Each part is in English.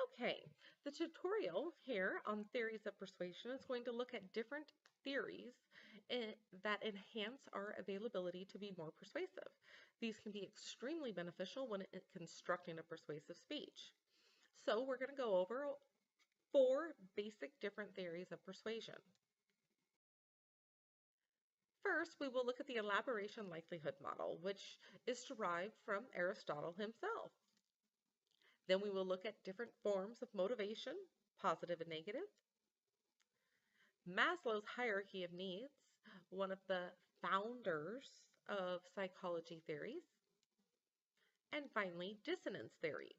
Okay, the tutorial here on theories of persuasion is going to look at different theories that enhance our availability to be more persuasive. These can be extremely beneficial when constructing a persuasive speech. So we're going to go over 4 basic different theories of persuasion. First, we will look at the elaboration likelihood model, which is derived from Aristotle himself. Then we will look at different forms of motivation, positive and negative. Maslow's hierarchy of needs, one of the founders of psychology theories. And finally, dissonance theory,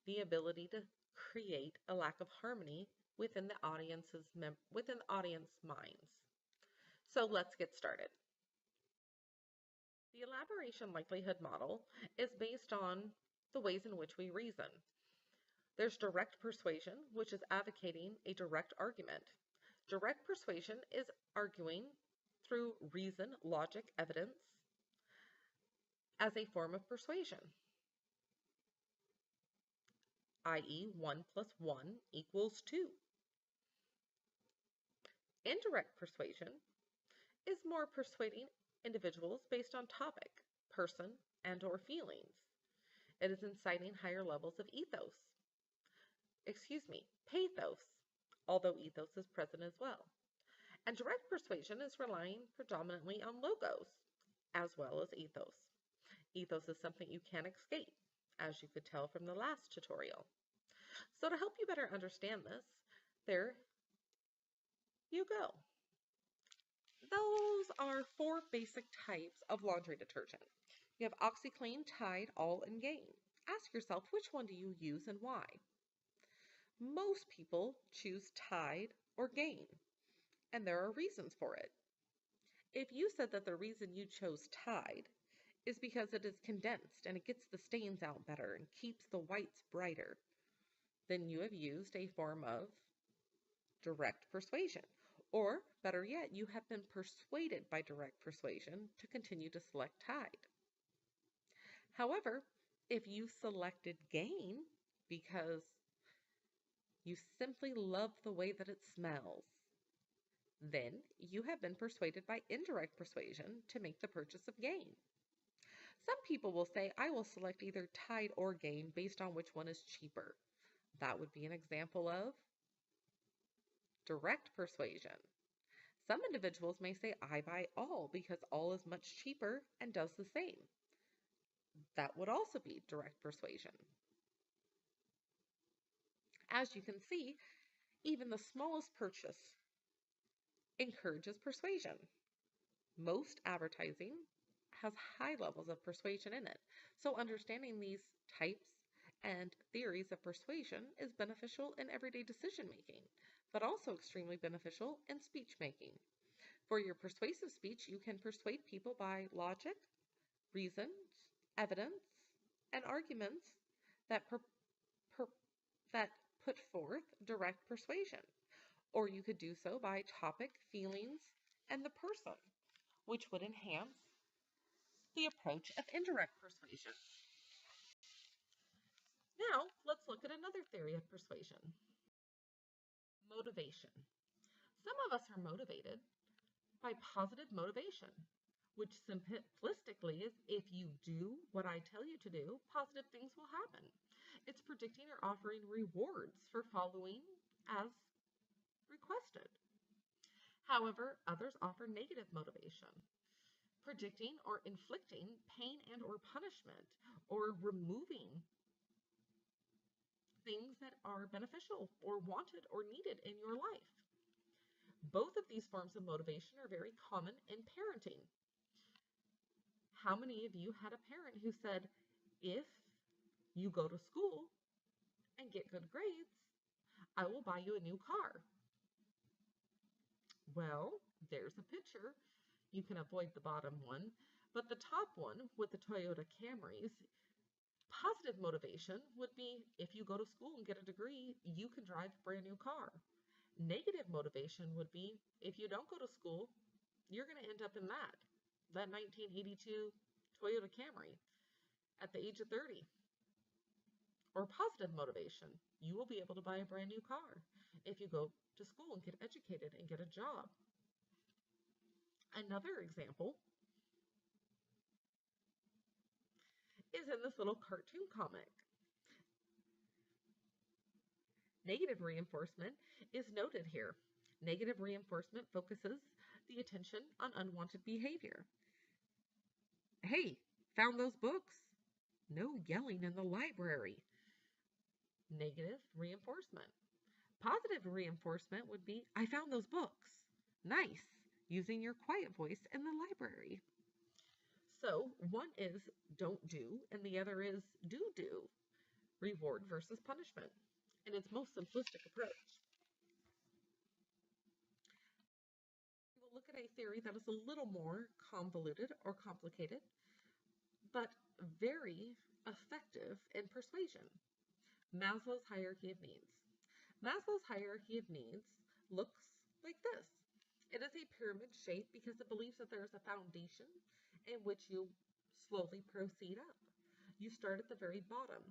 the ability to create a lack of harmony within the audience minds. So let's get started. The elaboration likelihood model is based on the ways in which we reason. There's direct persuasion, which is advocating a direct argument. Direct persuasion is arguing through reason, logic, evidence as a form of persuasion, i.e. 1 plus 1 equals 2. Indirect persuasion is more persuading individuals based on topic, person, and/or feelings. It is inciting higher levels of pathos, although ethos is present as well. And direct persuasion is relying predominantly on logos, as well as ethos. Ethos is something you can't escape, as you could tell from the last tutorial. So to help you better understand this, there you go. Those are 4 basic types of laundry detergent. You have OxiClean, Tide, All, and Gain. Ask yourself, which one do you use and why? Most people choose Tide or Gain, and there are reasons for it. If you said that the reason you chose Tide is because it is condensed and it gets the stains out better and keeps the whites brighter, then you have used a form of direct persuasion. Or, better yet, you have been persuaded by direct persuasion to continue to select Tide. However, if you selected Gain because you simply love the way that it smells, then you have been persuaded by indirect persuasion to make the purchase of Gain. Some people will say, I will select either Tide or Gain based on which one is cheaper. That would be an example of direct persuasion. Some individuals may say, I buy All because All is much cheaper and does the same. That would also be direct persuasion. As you can see, even the smallest purchase encourages persuasion. Most advertising has high levels of persuasion in it, so understanding these types and theories of persuasion is beneficial in everyday decision making, but also extremely beneficial in speech making. For your persuasive speech, you can persuade people by logic, reasons, evidence, and arguments that put forth direct persuasion. Or you could do so by topic, feelings, and the person, which would enhance the approach of indirect persuasion. Now, let's look at another theory of persuasion. Motivation. Some of us are motivated by positive motivation, which simplistically is if you do what I tell you to do, positive things will happen. It's predicting or offering rewards for following as requested. However, others offer negative motivation, predicting or inflicting pain and or punishment, or removing things that are beneficial or wanted or needed in your life. Both of these forms of motivation are very common in parenting. How many of you had a parent who said, if you go to school and get good grades, I will buy you a new car? Well, there's a picture. You can avoid the bottom one, but the top one with the Toyota Camrys, positive motivation would be if you go to school and get a degree, you can drive a brand new car. Negative motivation would be if you don't go to school, you're going to end up in that 1982 Toyota Camry at the age of 30. Or positive motivation. You will be able to buy a brand new car if you go to school and get educated and get a job. Another example is in this little cartoon comic. Negative reinforcement is noted here. Negative reinforcement focuses the attention on unwanted behavior. Hey, found those books? No yelling in the library. Negative reinforcement. Positive reinforcement would be, I found those books. Nice. Using your quiet voice in the library. So one is don't do, and the other is do. Reward versus punishment in its most simplistic approach. We'll look at a theory that is a little more convoluted or complicated, but very effective in persuasion. Maslow's hierarchy of needs. Maslow's hierarchy of needs looks like this. It is a pyramid shape because it believes that there is a foundation in which you slowly proceed up. You start at the very bottom.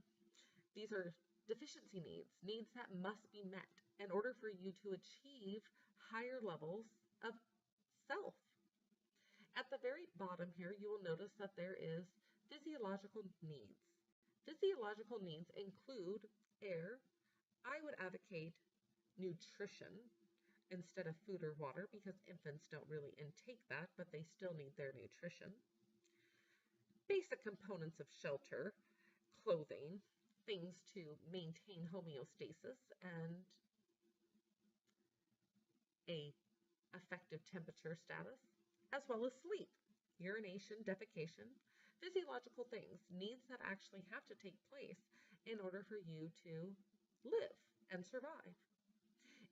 These are deficiency needs, needs that must be met in order for you to achieve higher levels of self. At the very bottom here, you will notice that there is physiological needs. Physiological needs include air. I would advocate nutrition instead of food or water because infants don't really intake that, but they still need their nutrition. Basic components of shelter, clothing, things to maintain homeostasis and a effective temperature status, as well as sleep, urination, defecation, physiological things, needs that actually have to take place in order for you to live and survive.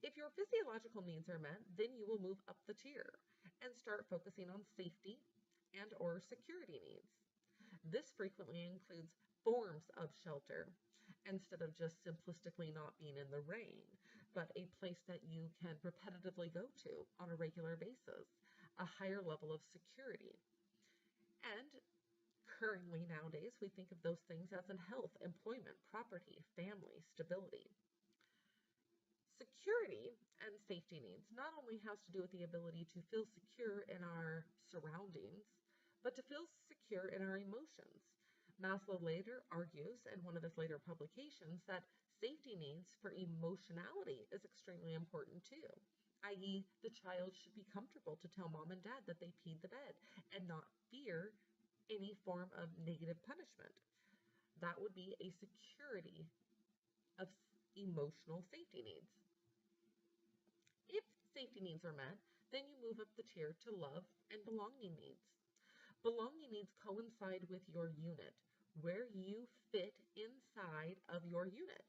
If your physiological needs are met, then you will move up the tier and start focusing on safety and or security needs. This frequently includes forms of shelter instead of just simplistically not being in the rain, but a place that you can repetitively go to on a regular basis, a higher level of security. And currently nowadays, we think of those things as in health, employment, property, family, stability. Security and safety needs not only has to do with the ability to feel secure in our surroundings, but to feel secure in our emotions. Maslow later argues in one of his later publications that safety needs for emotionality is extremely important too, i.e., the child should be comfortable to tell mom and dad that they peed the bed and not fear any form of negative punishment. That would be a security of emotional safety needs. If safety needs are met, then you move up the tier to love and belonging needs. Belonging needs coincide with your unit, where you fit inside of your unit,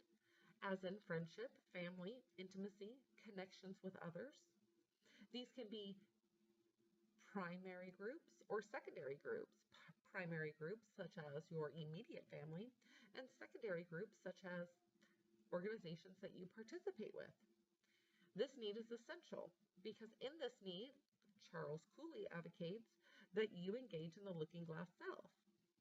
as in friendship, family, intimacy, connections with others. These can be primary groups or secondary groups. Primary groups such as your immediate family, and secondary groups such as organizations that you participate with. This need is essential because in this need, Charles Cooley advocates that you engage in the looking glass self,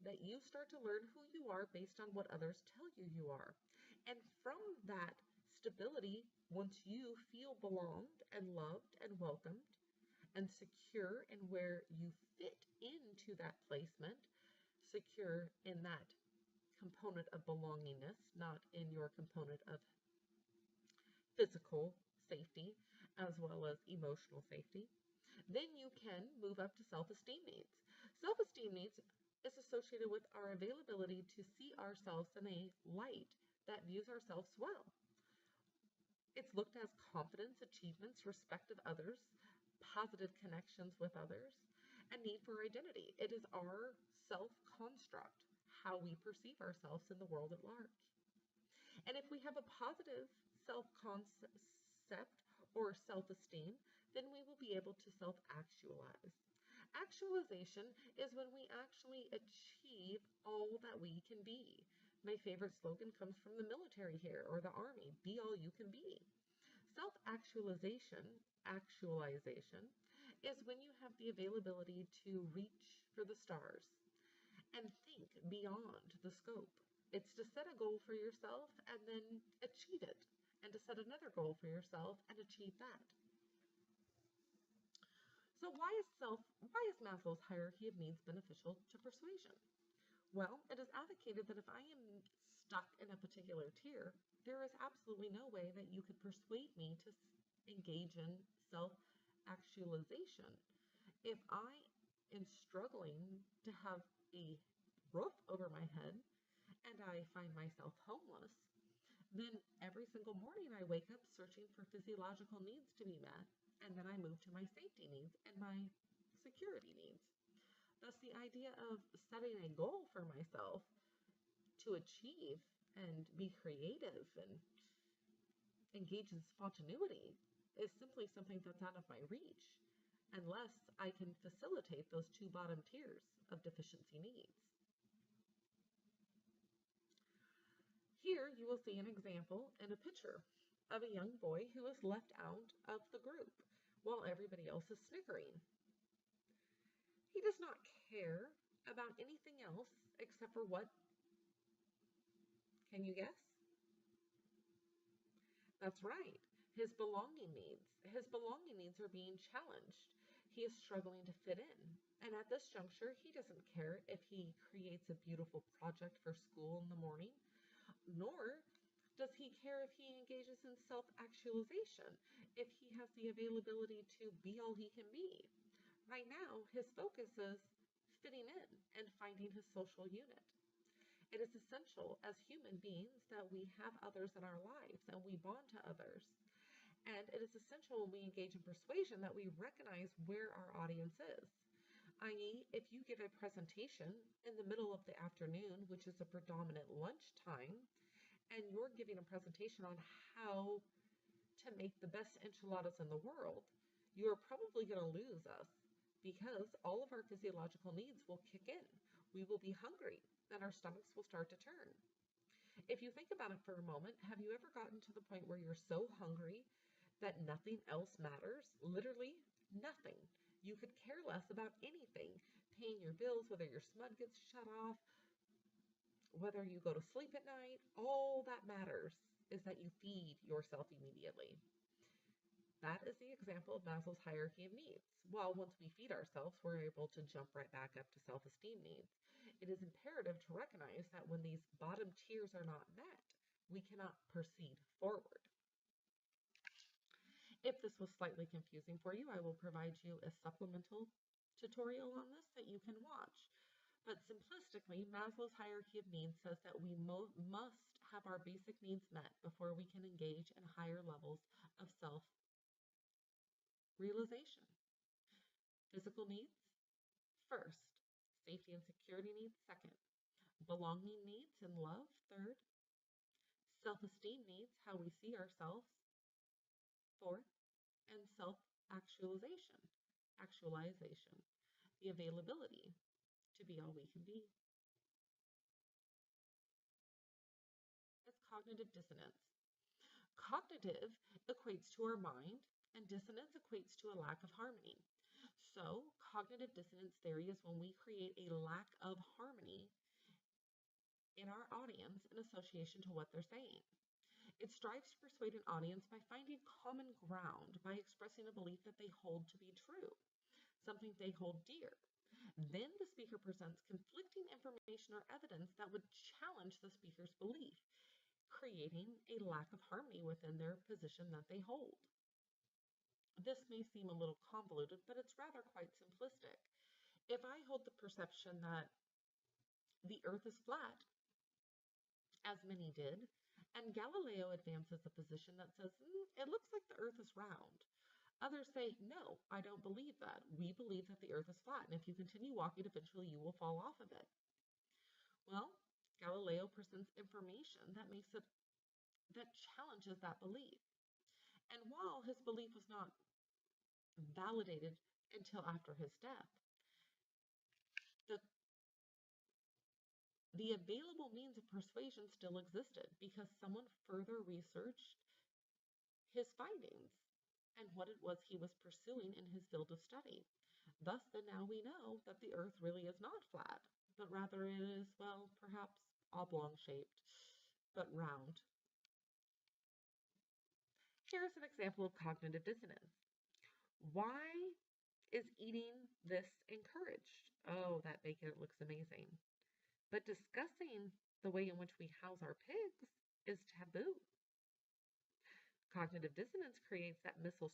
that you start to learn who you are based on what others tell you you are. And from that stability, once you feel belonged and loved and welcomed and secure in where you fit into that placement, secure in that component of belongingness, not in your component of physical safety as well as emotional safety, then you can move up to self-esteem needs. Self-esteem needs is associated with our availability to see ourselves in a light that views ourselves well. It's looked as confidence, achievements, respect of others, positive connections with others, and need for identity. It is our self-construct, how we perceive ourselves in the world at large. And if we have a positive self-concept or self-esteem, then we will be able to self-actualize. Actualization is when we actually achieve all that we can be. My favorite slogan comes from the military here or the army, be all you can be. Self-actualization, actualization, is when you have the availability to reach for the stars and think beyond the scope. It's to set a goal for yourself and then achieve it, and to set another goal for yourself and achieve that. So why is Maslow's hierarchy of needs beneficial to persuasion? Well, it is advocated that if I am stuck in a particular tier, there is absolutely no way that you could persuade me to engage in self actualization. If I am struggling to have a roof over my head and I find myself homeless, then every single morning I wake up searching for physiological needs to be met, and then I move to my safety needs and my security needs. Thus, the idea of setting a goal for myself to achieve and be creative and engage in spontaneity is simply something that's out of my reach unless I can facilitate those two bottom tiers of deficiency needs. Here you will see an example in a picture of a young boy who is left out of the group while everybody else is snickering. He does not care about anything else except for what? Can you guess? That's right. His belonging needs. His belonging needs are being challenged. He is struggling to fit in. And at this juncture, he doesn't care if he creates a beautiful project for school in the morning, nor does he care if he engages in self actualization, if he has the availability to be all he can be. Right now, his focus is fitting in and finding his social unit. It is essential as human beings that we have others in our lives and we bond to others. And it is essential when we engage in persuasion that we recognize where our audience is. I.e., if you give a presentation in the middle of the afternoon, which is a predominant lunch time, and you're giving a presentation on how to make the best enchiladas in the world, you are probably going to lose us because all of our physiological needs will kick in. We will be hungry and our stomachs will start to turn. If you think about it for a moment, have you ever gotten to the point where you're so hungry that nothing else matters? Literally nothing. You could care less about anything. Paying your bills, whether your smud gets shut off, whether you go to sleep at night, all that matters is that you feed yourself immediately. That is the example of Maslow's hierarchy of needs. While once we feed ourselves, we're able to jump right back up to self-esteem needs. It is imperative to recognize that when these bottom tiers are not met, we cannot proceed forward. If this was slightly confusing for you, I will provide you a supplemental tutorial on this that you can watch. But simplistically, Maslow's hierarchy of needs says that we must have our basic needs met before we can engage in higher levels of self-realization. Physical needs, first. Safety and security needs, second. Belonging needs and love, third. Self-esteem needs, how we see ourselves, fourth. And actualization, the availability to be all we can be. It's cognitive dissonance. Cognitive equates to our mind, and dissonance equates to a lack of harmony. So, cognitive dissonance theory is when we create a lack of harmony in our audience in association to what they're saying. It strives to persuade an audience by finding common ground, by expressing a belief that they hold to be true, something they hold dear. Then the speaker presents conflicting information or evidence that would challenge the speaker's belief, creating a lack of harmony within their position that they hold. This may seem a little convoluted, but it's rather quite simplistic. If I hold the perception that the earth is flat, as many did, and Galileo advances a position that says, it looks like the earth is round. Others say, no, I don't believe that. We believe that the earth is flat, and if you continue walking, eventually you will fall off of it. Well, Galileo presents information that challenges that belief. And while his belief was not validated until after his death, the the available means of persuasion still existed because someone further researched his findings and what it was he was pursuing in his field of study. Thus, then now we know that the earth really is not flat, but rather it is, well, perhaps oblong-shaped, but round. Here's an example of cognitive dissonance. Why is eating this encouraged? Oh, that bacon looks amazing. But discussing the way in which we house our pigs is taboo. Cognitive dissonance creates that mental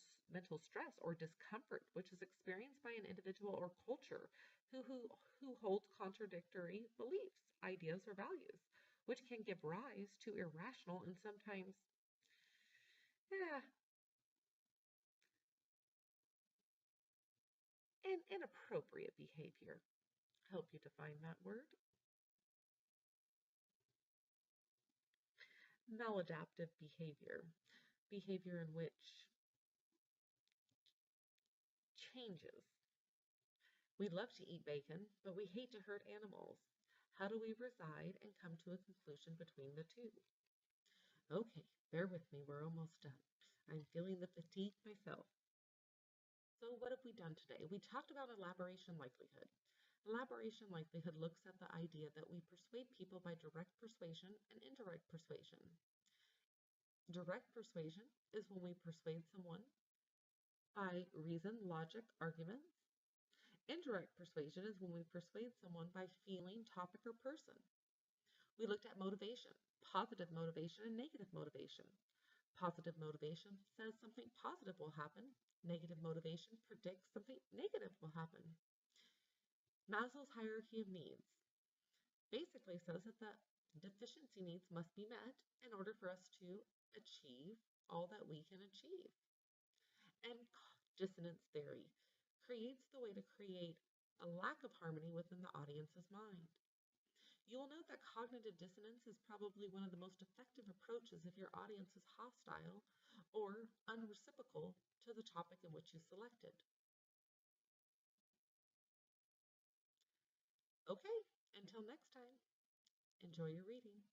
stress or discomfort, which is experienced by an individual or culture who holds contradictory beliefs, ideas, or values, which can give rise to irrational and sometimes eh, inappropriate behavior. Help you define that word. Maladaptive behavior, behavior in which changes. We love to eat bacon, but we hate to hurt animals. How do we reside and come to a conclusion between the two? Okay, bear with me, we're almost done. I'm feeling the fatigue myself. So, what have we done today? We talked about elaboration likelihood. Elaboration likelihood looks at the idea that we persuade people by direct persuasion and indirect persuasion. Direct persuasion is when we persuade someone by reason, logic, arguments. Indirect persuasion is when we persuade someone by feeling, topic, or person. We looked at motivation, positive motivation and negative motivation. Positive motivation says something positive will happen. Negative motivation predicts something negative will happen. Maslow's hierarchy of needs basically says that the deficiency needs must be met in order for us to achieve all that we can achieve. And dissonance theory creates the way to create a lack of harmony within the audience's mind. You will note that cognitive dissonance is probably one of the most effective approaches if your audience is hostile or unreciprocal to the topic in which you selected. Okay, until next time, enjoy your reading.